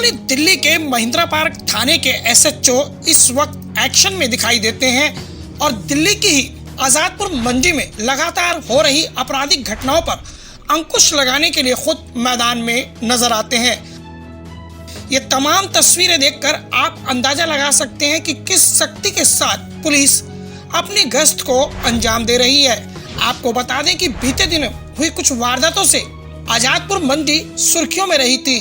वहीं दिल्ली के महिंद्रा पार्क थाने के एसएचओ इस वक्त एक्शन में दिखाई देते हैं और दिल्ली की ही आजादपुर मंडी में लगातार हो रही आपराधिक घटनाओं पर अंकुश लगाने के लिए खुद मैदान में नजर आते हैं। ये तमाम तस्वीरें देखकर आप अंदाजा लगा सकते हैं कि किस सख्ती के साथ पुलिस अपनी गश्त को अंजाम दे रही है। आपको बता दें कि बीते दिन हुई कुछ वारदातों से आजादपुर मंडी सुर्खियों में रही थी,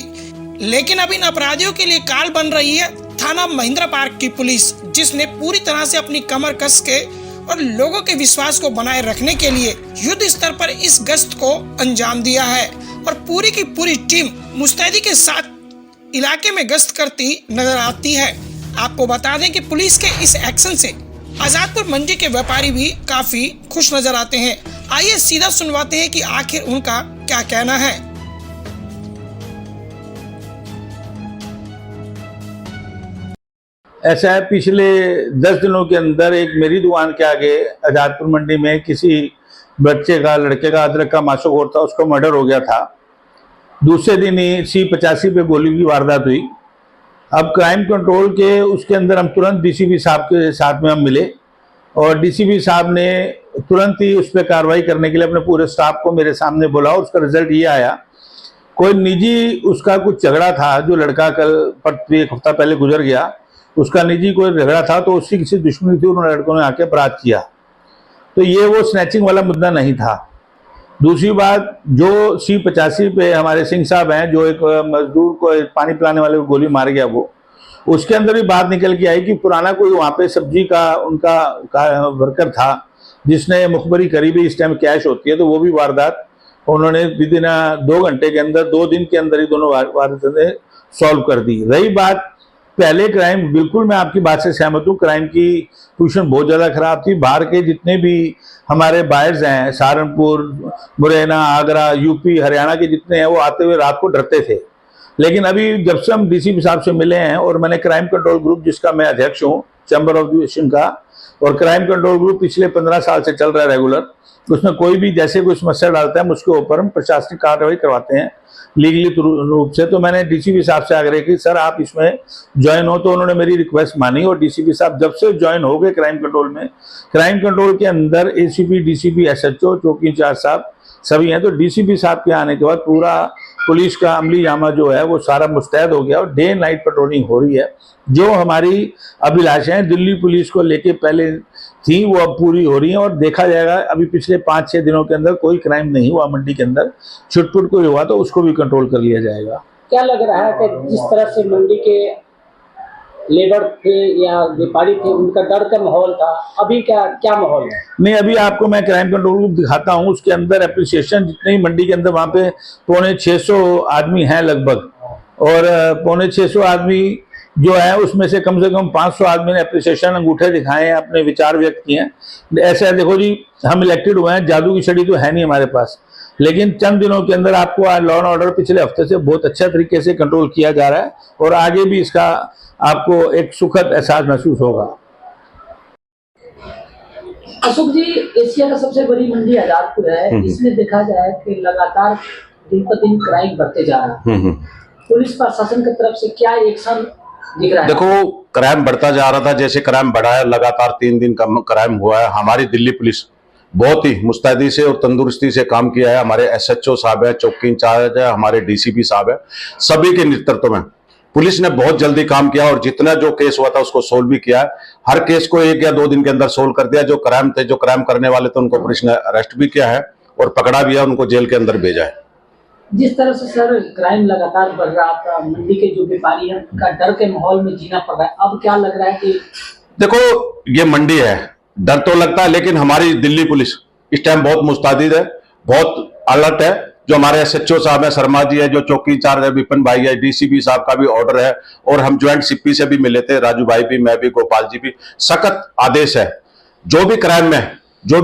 लेकिन अब इन अपराधियों के लिए काल बन रही है थाना महिंद्रा पार्क की पुलिस, जिसने पूरी तरह से अपनी कमर कस के और लोगों के विश्वास को बनाए रखने के लिए युद्ध स्तर पर इस गश्त को अंजाम दिया है और पूरी की पूरी टीम मुस्तैदी के साथ इलाके में गश्त करती नजर आती है। आपको बता दें कि पुलिस के इस एक्शन से आजादपुर मंडी के व्यापारी भी काफी खुश नजर आते हैं। आइए सीधा सुनवाते हैं कि आखिर उनका क्या कहना है। ऐसा है, पिछले 10 दिनों के अंदर एक मेरी दुकान के आगे आजादपुर मंडी में किसी लड़के का अदरक का माशोखोर था, उसका मर्डर हो गया था। दूसरे दिन ही C85 पे गोली की वारदात हुई। अब क्राइम कंट्रोल के उसके अंदर हम तुरंत डीसीपी साहब के साथ में हम मिले और डीसीपी साहब ने तुरंत ही उस पर कार्रवाई करने के लिए अपने पूरे स्टाफ को मेरे सामने बुला। उसका रिजल्ट ये आया, कोई निजी उसका कुछ झगड़ा था, जो लड़का कल एक हफ्ता पहले गुजर गया, उसका निजी कोई झगड़ा था, तो उसकी किसी दुश्मनी थी, उन्होंने लड़कों ने आके अपराध किया। तो ये वो स्नैचिंग वाला मुद्दा नहीं था। दूसरी बात, जो C85 पे हमारे सिंह साहब हैं, जो एक मजदूर को पानी पिलाने वाले को गोली मार गया, वो उसके अंदर भी बात निकल के आई कि पुराना कोई वहाँ पे सब्जी का उनका वर्कर था जिसने मुखबरी करी भी, इस टाइम कैश होती है, तो वो भी वारदात उन्होंने विदिन 2 घंटे के अंदर 2 दिन के अंदर ही दोनों वारदातें सॉल्व कर दी। रही बात पहले क्राइम, बिल्कुल मैं आपकी बात से सहमत हूँ, क्राइम की पोजीशन बहुत ज़्यादा खराब थी। बाहर के जितने भी हमारे बायर्स हैं, सहारनपुर, मुरैना, आगरा, यूपी, हरियाणा के जितने हैं, वो आते हुए रात को डरते थे। लेकिन अभी जब से हम डीसीपी साहब से मिले हैं और मैंने क्राइम कंट्रोल ग्रुप, जिसका मैं अध्यक्ष हूँ चैम्बर ऑफ एशियन का, और क्राइम कंट्रोल ग्रुप पिछले 15 साल से चल रहा है रेगुलर, उसमें कोई भी जैसे कोई समस्या डालता है उसके ऊपर हम प्रशासनिक कार्रवाई करवाते हैं लीगली रूप से। तो मैंने डीसीपी साहब से आग्रह की, सर आप इसमें ज्वाइन हो, तो उन्होंने मेरी रिक्वेस्ट मानी और डीसीपी साहब जब से ज्वाइन हो गए क्राइम कंट्रोल में, क्राइम कंट्रोल के अंदर एसीपी, डीसीपी, एसएचओ, चौकी इंचार्ज साहब सभी हैं। तो डीसीपी साहब के आने के बाद पूरा पुलिस का अमली जामा जो है वो सारा मुस्तैद हो गया और डे नाइट पेट्रोलिंग हो रही है। जो हमारी अभिलाषाएं दिल्ली पुलिस को लेके पहले थी, वो अब पूरी हो रही हैं और देखा जाएगा अभी पिछले 5-6 दिनों के अंदर कोई क्राइम नहीं हुआ मंडी के अंदर, छुटपुट कोई हुआ तो उसको भी कंट्रोल कर लिया जाएगा। क्या लग रहा है कि जिस तरह से मंडी के लेबर थे या व्यापारी थे, उनका डर का माहौल था, अभी क्या माहौल है? नहीं, अभी आपको मैं क्राइम कंट्रोल ग्रुप दिखाता हूँ, उसके अंदर एप्रिसिएशन जितने ही मंडी के अंदर वहाँ पे 650 आदमी हैं लगभग, और 650 आदमी जो है उसमें से कम 500 आदमी ने एप्रिसिएशन अंगूठे दिखाए हैं, अपने विचार व्यक्त किए हैं। ऐसा देखो जी, हम इलेक्टेड हुए हैं, जादू की छड़ी तो है नहीं हमारे पास, लेकिन चंद दिनों के अंदर आपको लॉ एंड ऑर्डर पिछले हफ्ते से बहुत अच्छा तरीके से कंट्रोल किया जा रहा है और आगे भी इसका आपको एक सुखद एहसास महसूस होगा। अशोक जी, एशिया का सबसे बड़ी मंडी आजादपुर है, इसमें देखा जाए कि लगातार दिन पर दिन क्राइम बढ़ते जा रहा है। पुलिस प्रशासन की तरफ से क्या एक्शन दिख रहा है? देखो, क्राइम बढ़ता जा रहा था, जैसे क्राइम बढ़ा है, लगातार 3 दिन का क्राइम हुआ है। हमारी दिल्ली पुलिस बहुत ही मुस्तैदी से और तंदुरुस्ती से काम किया है। हमारे एसएचओ साहब है, चौकी इंचार्ज है, हमारे डीसीपी साहब है, सभी के नेतृत्व में पुलिस ने बहुत जल्दी काम किया और जितना जो केस हुआ था उसको सोल्व भी किया है। हर केस को 1 या 2 दिन के अंदर सोल्व कर दिया। जो क्राइम करने वाले थे उनको पुलिस ने अरेस्ट भी किया है और पकड़ा भी है, उनको जेल के अंदर भेजा है। जिस तरह से सर क्राइम लगातार बढ़ रहा था, मंडी के जो व्यापारी हैं उनका डर के माहौल में जीना पड़ रहा है। अब क्या लग रहा है कि देखो, ये मंडी है, डर तो लगता है, लेकिन हमारी दिल्ली पुलिस इस टाइम बहुत मुस्तैद है, बहुत अलर्ट है। जो हमारे एसएचओ साहब है, शर्मा जी है, जो चौकी इंचार्ज है, विपिन भाई है, डीसीपी साहब का भी ऑर्डर है और हम ज्वाइंट सीपी से भी मिले थे, राजू भाई भी, मैं भी, गोपाल जी भी। सख्त आदेश है, जो भी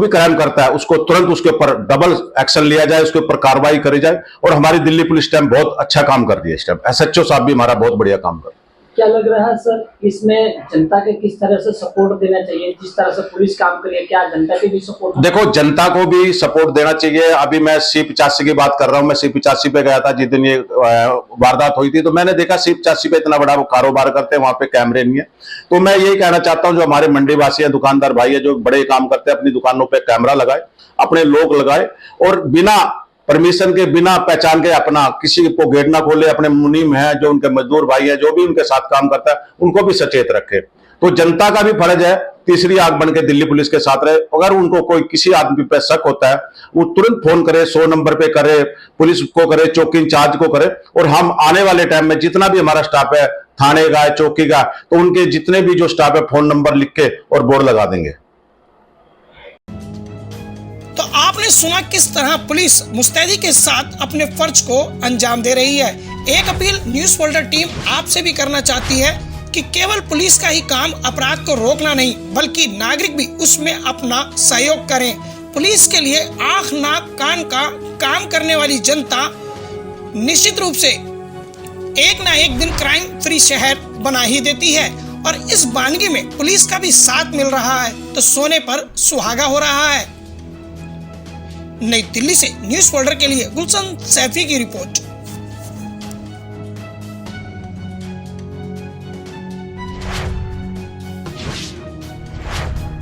क्राइम करता है उसको तुरंत उसके ऊपर डबल एक्शन लिया जाए, उसके ऊपर कार्रवाई करी जाए। और हमारी दिल्ली पुलिस टाइम बहुत अच्छा काम कर रही है। इस टाइम एसएचओ साहब भी हमारा बहुत बढ़िया काम कर रहे हैं। क्या लग रहा है सर, इसमें जनता के किस तरह से सपोर्ट देना चाहिए? जिस तरह से पुलिस काम कर रही है, क्या जनता के भी सपोर्ट? देखो, जनता को भी सपोर्ट देना चाहिए। अभी मैं C85 की बात कर रहा हूं। मैं C85 पे गया था जिस दिन ये वारदात हुई थी, तो मैंने देखा C85 पे इतना बड़ा वो कारोबार करते हैं, वहां पे कैमरे नहीं है। तो मैं यही कहना चाहता हूं, जो हमारे मंडी वासी है, दुकानदार भाई है, जो बड़े काम करते हैं, अपनी दुकानों पे कैमरा लगाए, अपने लोग लगाए, और बिना परमिशन के, बिना पहचान के, अपना किसी को गेट ना खोले। अपने मुनीम है, जो उनके मजदूर भाई है, जो भी उनके साथ काम करता है, उनको भी सचेत रखे। तो जनता का भी फर्ज है तीसरी आंख बन के दिल्ली पुलिस के साथ रहे। अगर उनको कोई किसी आदमी पे शक होता है, वो तुरंत फोन करे, 100 नंबर पे करे, पुलिस को करे, चौकी इंचार्ज को करे। और हम आने वाले टाइम में जितना भी हमारा स्टाफ है, थाने का, चौकी का, तो उनके जितने भी जो स्टाफ है, फोन नंबर लिख के और बोर्ड लगा देंगे। तो आपने सुना किस तरह पुलिस मुस्तैदी के साथ अपने फर्ज को अंजाम दे रही है। एक अपील न्यूज़ फोल्डर टीम आपसे भी करना चाहती है कि केवल पुलिस का ही काम अपराध को रोकना नहीं, बल्कि नागरिक भी उसमें अपना सहयोग करें। पुलिस के लिए आंख नाक कान का काम करने वाली जनता निश्चित रूप से एक ना एक दिन क्राइम फ्री शहर बना ही देती है। और इस वानगी में पुलिस का भी साथ मिल रहा है, तो सोने पर सुहागा हो रहा है। नई दिल्ली से न्यूज़ फोल्डर के लिए गुलशन सैफी की रिपोर्ट।